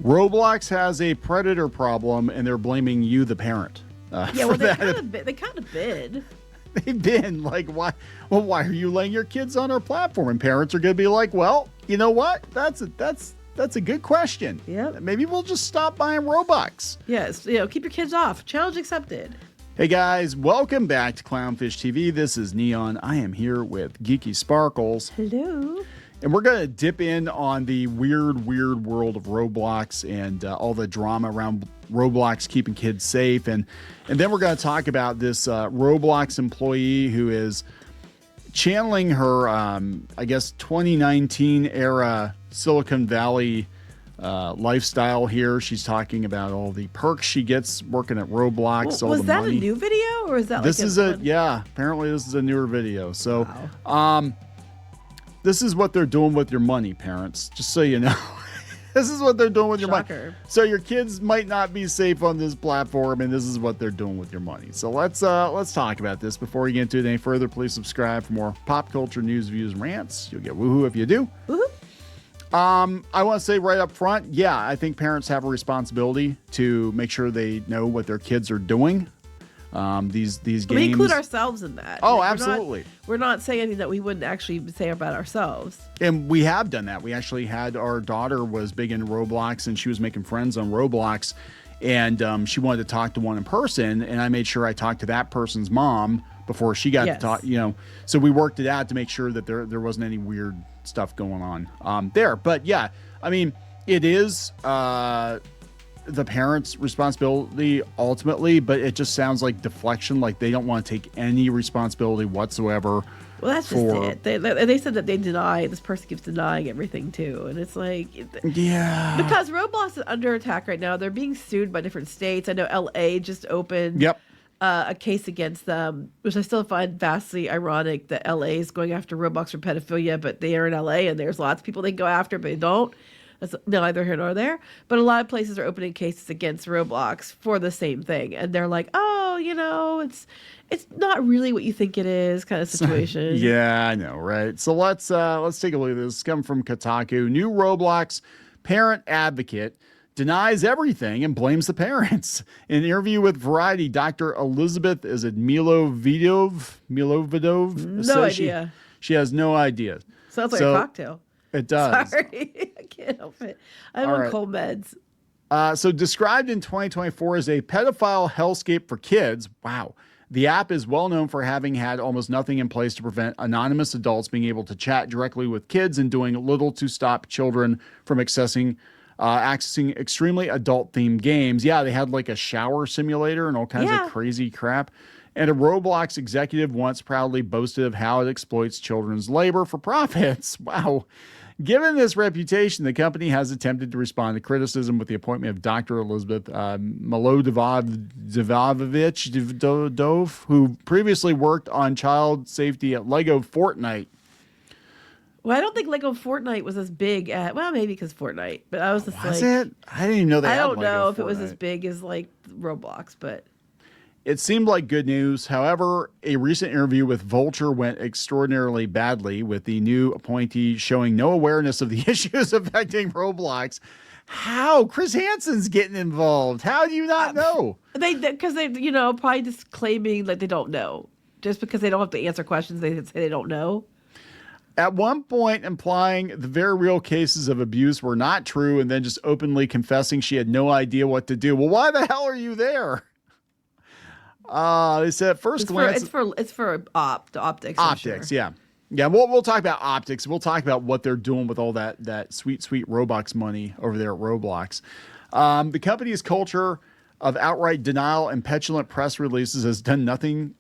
Roblox has a predator problem, and they're blaming you, the parent. Yeah, well, they kind of bid. They've been like, why? Well, why are you letting your kids on our platform? And parents are going to be like, well, you know what? That's a good question. Yeah. Maybe we'll just stop buying Robux. Yes, keep your kids off. Challenge accepted. Hey guys, welcome back to Clownfish TV. This is Kneon. I am here with Geeky Sparkles. Hello. And we're going to dip in on the weird world of Roblox and all the drama around Roblox keeping kids safe. And then we're going to talk about this Roblox employee who is channeling her, I guess, 2019 era Silicon Valley lifestyle here. She's talking about all the perks she gets working at Roblox. Well, was that money. A new video or is that this is apparently this is a newer video. So, wow. This is what they're doing with your money, parents, just so you know. This is what they're doing with your money. So your kids might not be safe on this platform, and this is what they're doing with your money. So let's talk about this. Before we get into it any further, please subscribe for more pop culture news, views, and rants. You'll get woohoo if you do. Woohoo. I want to say right up front, yeah, I think parents have a responsibility to make sure they know what their kids are doing. These games. We include ourselves in that. Oh, absolutely. We're not saying anything that we wouldn't actually say about ourselves. And we have done that. We actually had our daughter was big into Roblox, and she was making friends on Roblox, and she wanted to talk to one in person, and I made sure I talked to that person's mom before she got to talk. So we worked it out to make sure that there wasn't any weird stuff going on there. But yeah, I mean, it is the parents' responsibility ultimately, but it just sounds like deflection, like they don't want to take any responsibility whatsoever. Well, that's just it. They said that this person keeps denying everything too, and it's like, yeah, because Roblox is under attack right now. They're being sued by different states. I know LA just opened a case against them, which I still find vastly ironic that LA is going after Roblox for pedophilia, but they are in LA and there's lots of people they can go after, but they don't. That's neither here nor there. But a lot of places are opening cases against Roblox for the same thing. And they're like, oh, it's not really what you think it is kind of situation. Yeah, I know, right? So let's take a look at this. It's come from Kotaku. New Roblox parent advocate denies everything and blames the parents. In an interview with Variety, Dr. Elizabeth, is it Milovidov? No idea. She has no idea. Sounds like a cocktail. It does. Sorry, I can't help it. I'm on cold meds. So described in 2024 as a pedophile hellscape for kids. Wow. The app is well known for having had almost nothing in place to prevent anonymous adults being able to chat directly with kids and doing little to stop children from accessing extremely adult-themed games. Yeah, they had like a shower simulator and all kinds of crazy crap. And a Roblox executive once proudly boasted of how it exploits children's labor for profits. Wow. Given this reputation, the company has attempted to respond to criticism with the appointment of Dr. Elizabeth Milodovich, who previously worked on child safety at Lego Fortnite. Well, I don't think Lego Fortnite was as big maybe because Fortnite, but I was just was it? I didn't even know that. I don't know if it was as big as like Roblox, but it seemed like good news. However, a recent interview with Vulture went extraordinarily badly, with the new appointee showing no awareness of the issues affecting Roblox. How? Chris Hansen's getting involved. How do you not know? Because they probably just claiming that they don't know. Just because they don't have to answer questions, they say they don't know. At one point implying the very real cases of abuse were not true, and then just openly confessing she had no idea what to do. Well, why the hell are you there? They said at first glance, it's for optics. Optics, sure. Yeah. We'll talk about optics. We'll talk about what they're doing with all that sweet Robux money over there at Roblox. The company's culture of outright denial and petulant press releases has done nothing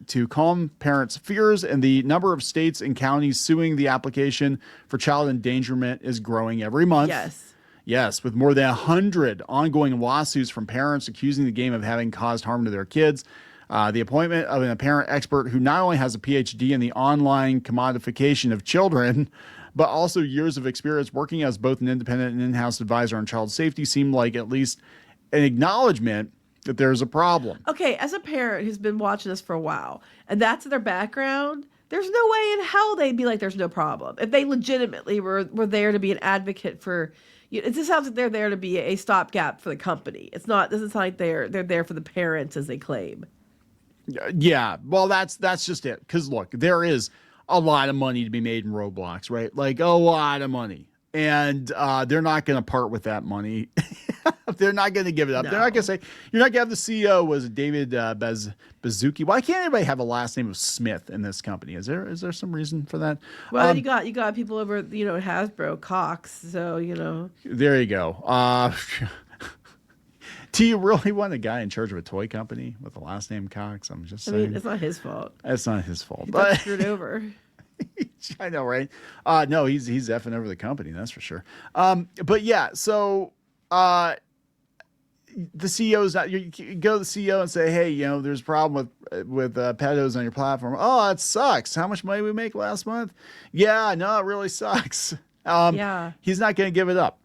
to calm parents' fears, and the number of states and counties suing the application for child endangerment is growing every month. Yes, with more than 100 ongoing lawsuits from parents accusing the game of having caused harm to their kids. The appointment of an apparent expert who not only has a PhD in the online commodification of children, but also years of experience working as both an independent and in-house advisor on child safety seemed like at least an acknowledgement that there's a problem. Okay, as a parent who's been watching this for a while, and that's their background, There's no way in hell they'd be like, there's no problem. If they legitimately were there to be an advocate for, it just sounds like they're there to be a stopgap for the company. It doesn't sound like they're there for the parents as they claim. Yeah, well, that's just it. Because look, there is a lot of money to be made in Roblox, right? Like a lot of money, and they're not going to part with that money. They're not going to give it up. No. They're not going to say, you're not going to have the CEO, was it David Bazuki? Why can't anybody have a last name of Smith in this company? Is there some reason for that? Well, you got people over, Hasbro, Cox. So, There you go. Do you really want a guy in charge of a toy company with the last name Cox? I'm just saying. I mean, it's not his fault. It's not his fault. He got screwed over. I know, right? No, he's effing over the company, that's for sure. But yeah, so the CEO's not. You go to the CEO and say, "Hey, there's a problem with pedos on your platform." Oh, it sucks. How much money we make last month? Yeah, no, it really sucks. Yeah, he's not going to give it up.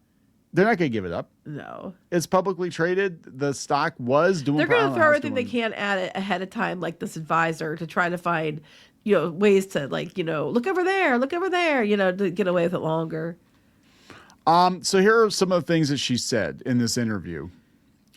They're not going to give it up. No, it's publicly traded. The stock was doing. They're going to throw everything they can at it ahead of time, like this advisor, to try to find ways to look over there, to get away with it longer. So here are some of the things that she said in this interview.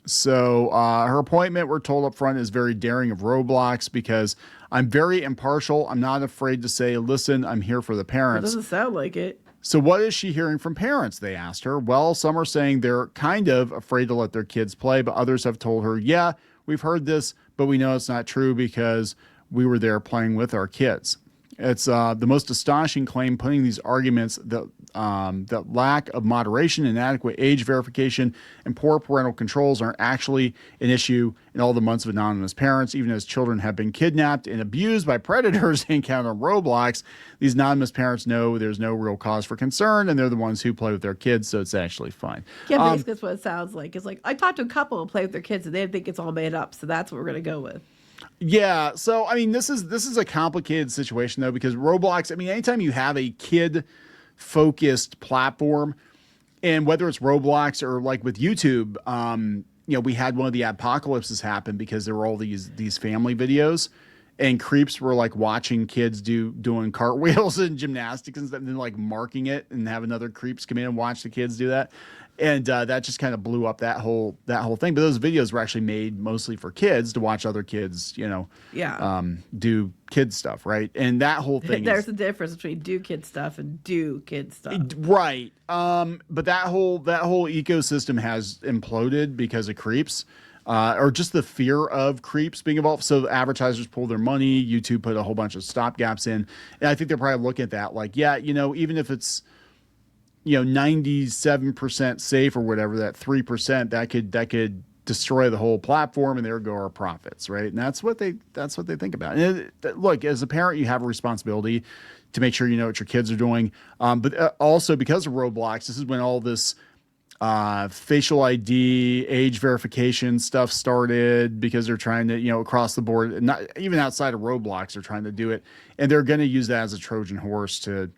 So her appointment, we're told up front, is very daring of Roblox because I'm very impartial. I'm not afraid to say, listen, I'm here for the parents. It doesn't sound like it. So what is she hearing from parents? They asked her. Well, some are saying they're kind of afraid to let their kids play, but others have told her, yeah, we've heard this, but we know it's not true because we were there playing with our kids. It's the most astonishing claim, putting these arguments that lack of moderation, inadequate age verification, and poor parental controls aren't actually an issue in all the months of anonymous parents. Even as children have been kidnapped and abused by predators they encounter on Roblox, these anonymous parents know there's no real cause for concern, and they're the ones who play with their kids, so it's actually fine. Yeah, basically that's what it sounds like. It's like, I talked to a couple who play with their kids, and they think it's all made up, so that's what we're going to go with. Yeah, so I mean, this is a complicated situation though, because Roblox, I mean, anytime you have a kid-focused platform, and whether it's Roblox or like with YouTube, we had one of the apocalypses happen because there were all these family videos, and creeps were like watching kids doing cartwheels and gymnastics and stuff, and then like marking it, and have another creeps come in and watch the kids do that. And that just kind of blew up that whole thing. But those videos were actually made mostly for kids to watch other kids, do kid stuff, right? And that whole thing. There's a difference between do kid stuff and do kid stuff, right? But that whole ecosystem has imploded because of creeps, or just the fear of creeps being involved. So advertisers pull their money. YouTube put a whole bunch of stopgaps in, and I think they're probably looking at that like, yeah, even if it's 97% safe or whatever, that 3% that could destroy the whole platform, and there go our profits, right? And that's what they think about. And look, as a parent, you have a responsibility to make sure you know what your kids are doing. But also because of Roblox, this is when all this facial ID, age verification stuff started, because they're trying to, across the board, not even outside of Roblox, they're trying to do it, and they're going to use that as a Trojan horse to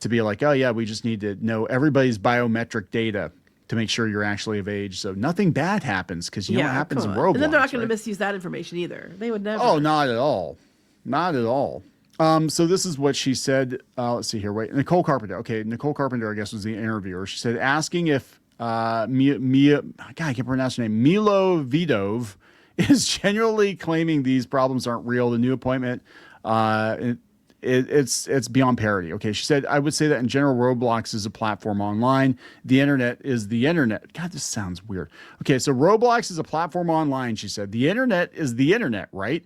be like, oh yeah, we just need to know everybody's biometric data to make sure you're actually of age, so nothing bad happens, because what happens in Roblox. And then they're not going to misuse that information either. They would never. Oh, not at all. Not at all. So this is what she said. Let's see here. Wait, Nicole Carpenter. Okay, Nicole Carpenter, I guess, was the interviewer. She said, asking if God, I can't pronounce her name, Milo Vidov is genuinely claiming these problems aren't real. The new appointment, it's beyond parody. Okay, she said, I would say that in general, Roblox is a platform online. The internet is the internet. God, this sounds weird. Okay, so Roblox is a platform online, she said. The internet is the internet, right?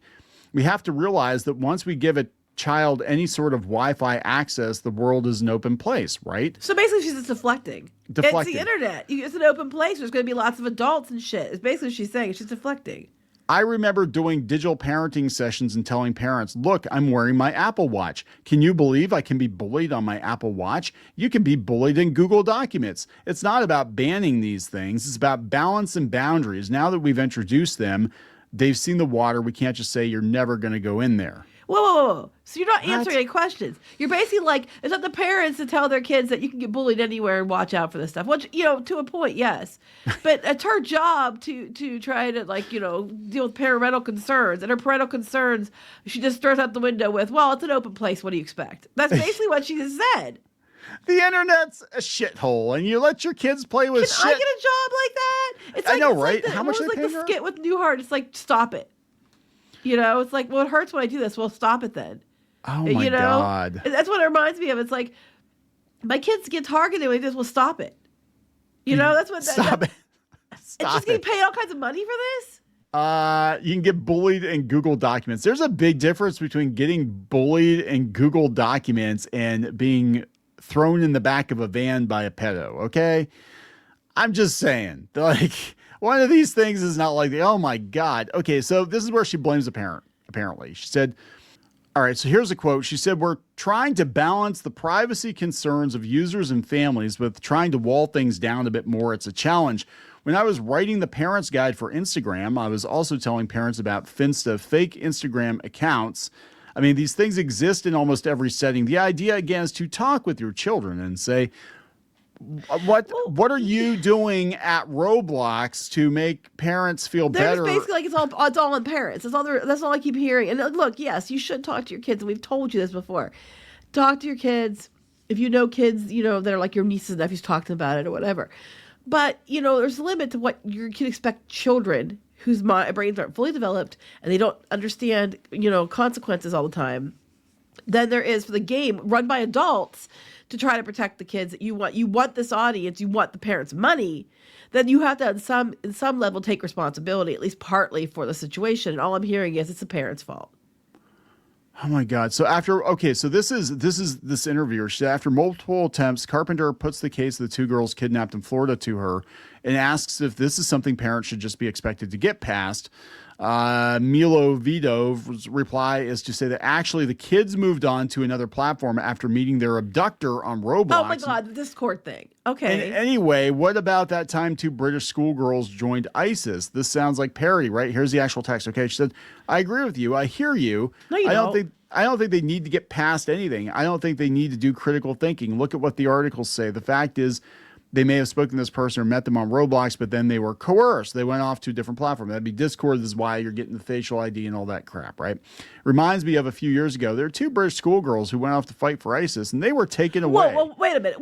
We have to realize that once we give a child any sort of Wi-Fi access, the world is an open place, right? So basically she's just deflecting. It's the internet. It's an open place. There's going to be lots of adults and shit. It's basically what she's saying. She's deflecting. I remember doing digital parenting sessions and telling parents, look, I'm wearing my Apple Watch. Can you believe I can be bullied on my Apple Watch? You can be bullied in Google Documents. It's not about banning these things. It's about balance and boundaries. Now that we've introduced them, they've seen the water. We can't just say you're never going to go in there. Whoa. So you're not answering any questions. You're basically like, it's up to parents to tell their kids that you can get bullied anywhere and watch out for this stuff. Which, to a point, yes. But it's her job to try to, like, deal with parental concerns. And her parental concerns, she just throws out the window with, well, it's an open place. What do you expect? That's basically what she has said. The internet's a shithole, and you let your kids play with shit. Can I get a job like that? It's I like, know, it's right? Like How much it was they like pay the her? skit with Newhart. It's like, stop it. It's like, well, it hurts when I do this. Well, stop it then. Oh my God. And that's what it reminds me of. It's like, my kids get targeted when they just, well, stop it. That's what. Stop it. And she's getting paid all kinds of money for this? You can get bullied in Google Documents. There's a big difference between getting bullied in Google Documents and being thrown in the back of a van by a pedo, okay? I'm just saying. Like, one of these things is not like, oh my God. Okay, so this is where she blames the parent, apparently. She said, all right, so here's a quote. She said, we're trying to balance the privacy concerns of users and families with trying to wall things down a bit more. It's a challenge. When I was writing the parents guide for Instagram, I was also telling parents about Finsta, fake Instagram accounts. I mean, these things exist in almost every setting. The idea, again, is to talk with your children and say, what are you doing at Roblox to make parents feel better? There's basically like it's all on parents. That's all I keep hearing. And look, yes, you should talk to your kids. And we've told you this before. Talk to your kids. If you know kids, that are like your nieces and nephews, talk to them about it or whatever. But, there's a limit to what you can expect children whose brains aren't fully developed and they don't understand, consequences all the time, than there is for the game run by adults to try to protect the kids that you want. You want this audience, you want the parents' money, then you have to, in some level, take responsibility, at least partly, for the situation. And all I'm hearing is it's the parents' fault. Oh my God. So this is this interviewer. After multiple attempts, Carpenter puts the case of the two girls kidnapped in Florida to her and asks if this is something parents should just be expected to get past. Milo Vito's reply is to say that actually the kids moved on to another platform after meeting their abductor on Roblox. Oh my God, the Discord thing. Okay. And anyway, what about that time two British schoolgirls joined ISIS? This sounds like parody, right? Here's the actual text. Okay, she said, I agree with you. I hear you. No, you don't. I don't think they need to get past anything. I don't think they need to do critical thinking. Look at what the articles say. The fact is, they may have spoken to this person or met them on Roblox, but then they were coerced. They went off to a different platform. That'd be Discord. This is why you're getting the facial ID and all that crap, right? Reminds me of a few years ago. There were two British schoolgirls who went off to fight for ISIS, and they were taken away. Whoa, wait a minute.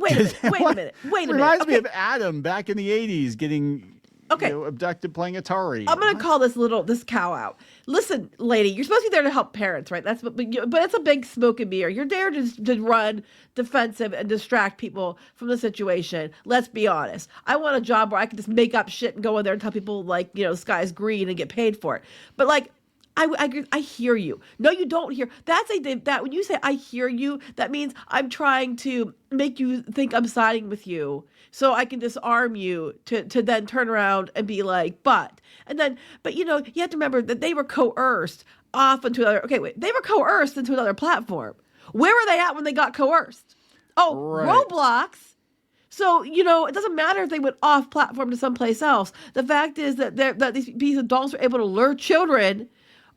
Reminds me of Adam back in the 80s getting abducted playing Atari. I'm going to call this cow out. Listen, lady, you're supposed to be there to help parents, right? But it's a big smoke and mirror. You're there to run defensive and distract people from the situation. Let's be honest. I want a job where I can just make up shit and go in there and tell people like, the sky's green and get paid for it. But like, I hear you. No, you don't hear. That when you say I hear you, that means I'm trying to make you think I'm siding with you, so I can disarm you to then turn around and be like, but you have to remember that they were coerced off into another. Okay, wait, they were coerced into another platform. Where were they at when they got coerced? Oh, right. Roblox. So, it doesn't matter if they went off platform to someplace else. The fact is that these adults are able to lure children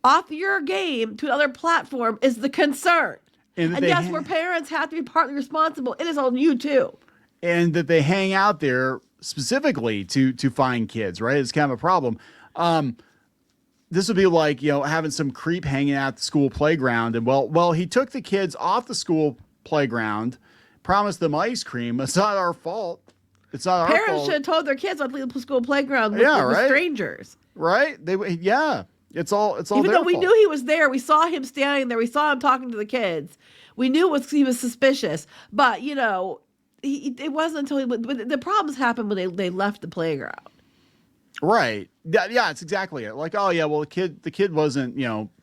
off your game to another platform is the concern. And yes, where parents have to be partly responsible, it is on you too. And that they hang out there specifically to find kids, right? It's kind of a problem. This would be like, having some creep hanging out at the school playground. And well, he took the kids off the school playground, promised them ice cream. It's not our fault. It's not our fault. Parents should have told their kids not to leave the school playground with strangers. Right? It's all even though we knew he was there, we saw him standing there, we saw him talking to the kids. We knew he was suspicious, but it wasn't until the problems happened when they left the playground. Right. Yeah, it's exactly it. Like, oh yeah, well the kid wasn't,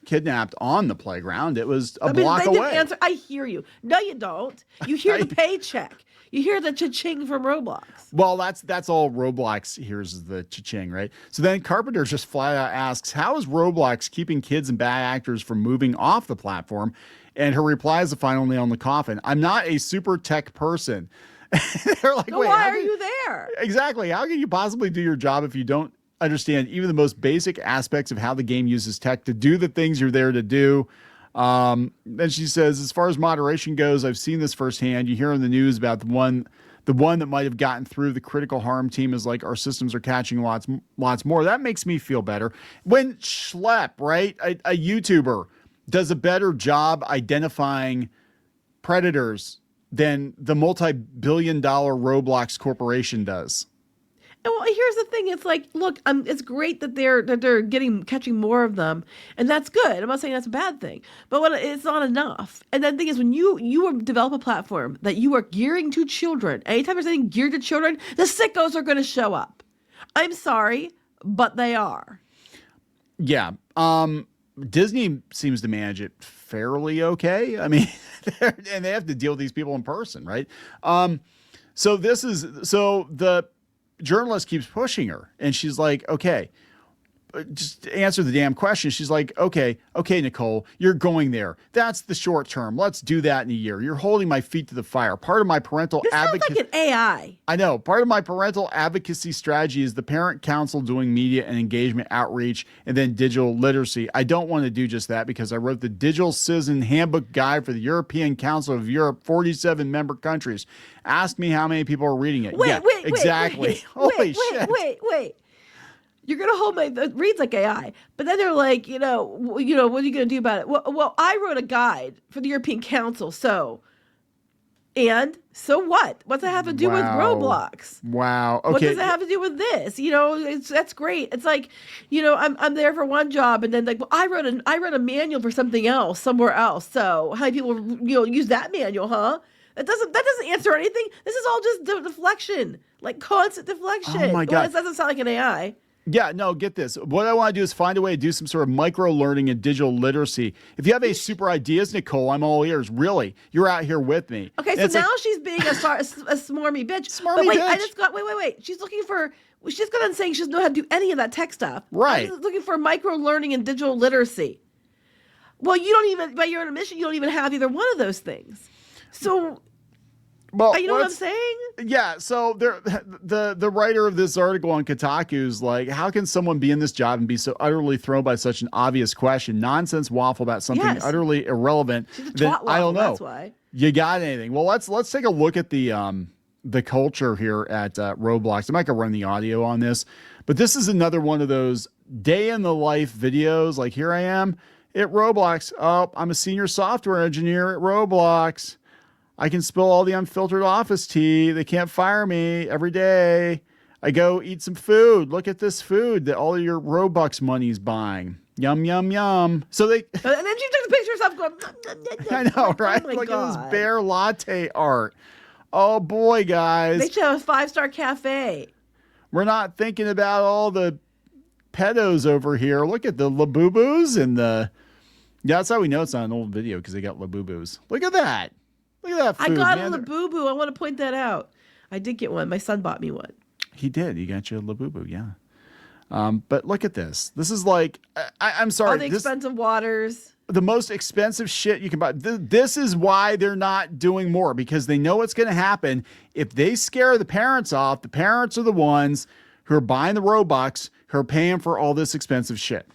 kidnapped on the playground. It was a block away. Didn't answer. I hear you. No, you don't. You hear the paycheck. You hear the cha-ching from Roblox. Well, that's all Roblox hears, the cha-ching, right? So then Carpenter just flat out asks, how is Roblox keeping kids and bad actors from moving off the platform? And her reply is the final nail in the coffin. I'm not a super tech person. They're like, so why are you there? Exactly. How can you possibly do your job if you don't understand even the most basic aspects of how the game uses tech to do the things you're there to do? Then she says, as far as moderation goes, I've seen this firsthand. You hear in the news about the one that might have gotten through the critical harm team is like, our systems are catching lots more. That makes me feel better. When Schlepp, right, a YouTuber, does a better job identifying predators than the multi-billion-dollar Roblox corporation does. And well, here's the thing. It's like, look, it's great that they're catching more of them, and that's good. I'm not saying that's a bad thing, but it's not enough. And then the thing is, when you develop a platform that you are gearing to children, anytime there's anything geared to children, the sickos are going to show up. I'm sorry, but they are. Yeah. Disney seems to manage it fairly okay. I mean, and they have to deal with these people in person, right? So the journalist keeps pushing her, and she's like, okay, just answer the damn question. She's like, okay, Nicole, you're going there. That's the short term. Let's do that in a year. You're holding my feet to the fire. Part of my parental advocacy. Sounds like an AI. I know. Part of my parental advocacy strategy is the parent council doing media and engagement outreach and then digital literacy. I don't want to do just that because I wrote the Digital Citizen Handbook Guide for the European Council of Europe, 47 member countries. Ask me how many people are reading it. Wait, exactly. Holy shit. Wait. You're going to hold it reads like AI, but then they're like, what are you going to do about it? Well, I wrote a guide for the European Council. So what? What's that have to do with Roblox? Wow. Okay. What does that have to do with this? That's great. It's like, I'm there for one job, and then like, well, I wrote a manual for something else somewhere else. So how many people use that manual, huh? That doesn't answer anything. This is all just deflection, like constant deflection. Oh my God. Well, it doesn't sound like an AI. Yeah, no, get this. What I want to do is find a way to do some sort of micro learning and digital literacy. If you have any super ideas, Nicole, I'm all ears. Really, you're out here with me. Okay, so now she's being a smarmy bitch. Smarmy bitch. I just got wait. She's got on saying she doesn't know how to do any of that tech stuff. Right. She's looking for micro learning and digital literacy. Well, you don't even, by your own admission, you don't even have either one of those things. So. Well, you know what I'm saying? Yeah. So the writer of this article on Kotaku is like, how can someone be in this job and be so utterly thrown by such an obvious question, nonsense waffle about something utterly irrelevant? Then I don't know. That's why. You got anything? Well, let's take a look at the culture here at Roblox. I'm not gonna run the audio on this, but this is another one of those day in the life videos. Like, here I am at Roblox. Oh, I'm a senior software engineer at Roblox. I can spill all the unfiltered office tea. They can't fire me every day. I go eat some food. Look at this food that all of your Robux money's buying. Yum, yum, yum. So they... And then she took the picture of herself going... I know, right? Oh Look at this bear latte art. Oh, boy, guys. They should have a 5-star cafe. We're not thinking about all the pedos over here. Look at the Labubus and the... Yeah, that's how we know it's not an old video, because they got Labubus. Look at that. Look at that food, I got a Labubu. I want to point that out. I did get one. My son bought me one. He did. He got you a Labubu, yeah. But look at this. This is like, I'm sorry. All the expensive waters. The most expensive shit you can buy. This is why they're not doing more, because they know what's going to happen. If they scare the parents off, the parents are the ones who are buying the Robux, who are paying for all this expensive shit.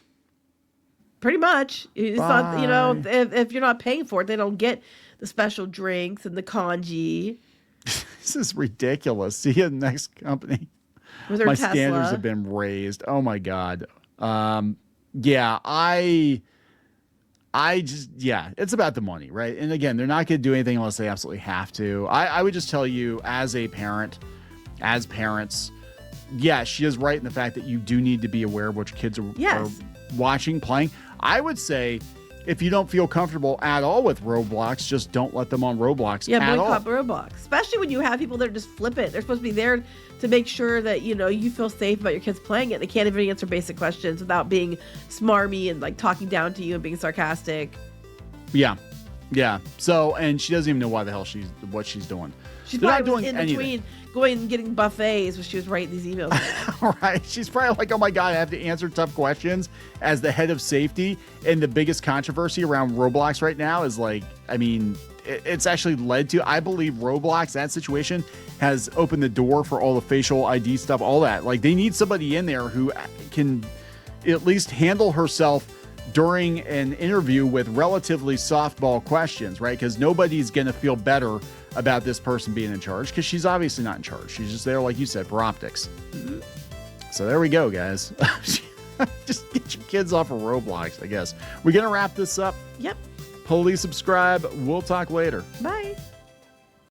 Pretty much. It's not, if you're not paying for it, they don't get the special drinks and the congee. This is ridiculous. See you in the next company. With my Tesla. Standards have been raised. Oh my God. Yeah, I just, it's about the money, right? And again, they're not going to do anything unless they absolutely have to. I would just tell you, as parents, she is right in the fact that you do need to be aware of what your kids are watching, playing. I would say, if you don't feel comfortable at all with Roblox, just don't let them on Roblox at all. Boycott Roblox. Especially when you have people that are just flippant. They're supposed to be there to make sure that, you feel safe about your kids playing it. They can't even answer basic questions without being smarmy and like talking down to you and being sarcastic. Yeah. So, and she doesn't even know why the hell what she's doing. She's probably in between going and getting buffets when she was writing these emails. Right. She's probably like, oh my God, I have to answer tough questions as the head of safety. And the biggest controversy around Roblox right now is like, I mean, it's actually led to, I believe Roblox, that situation has opened the door for all the facial ID stuff, all that. Like, they need somebody in there who can at least handle herself during an interview with relatively softball questions, right? Because nobody's going to feel better about this person being in charge because she's obviously not in charge. She's just there, like you said, for optics. Mm-hmm. So there we go, guys. Just get your kids off of Roblox, I guess. We're going to wrap this up. Yep. Please subscribe. We'll talk later. Bye.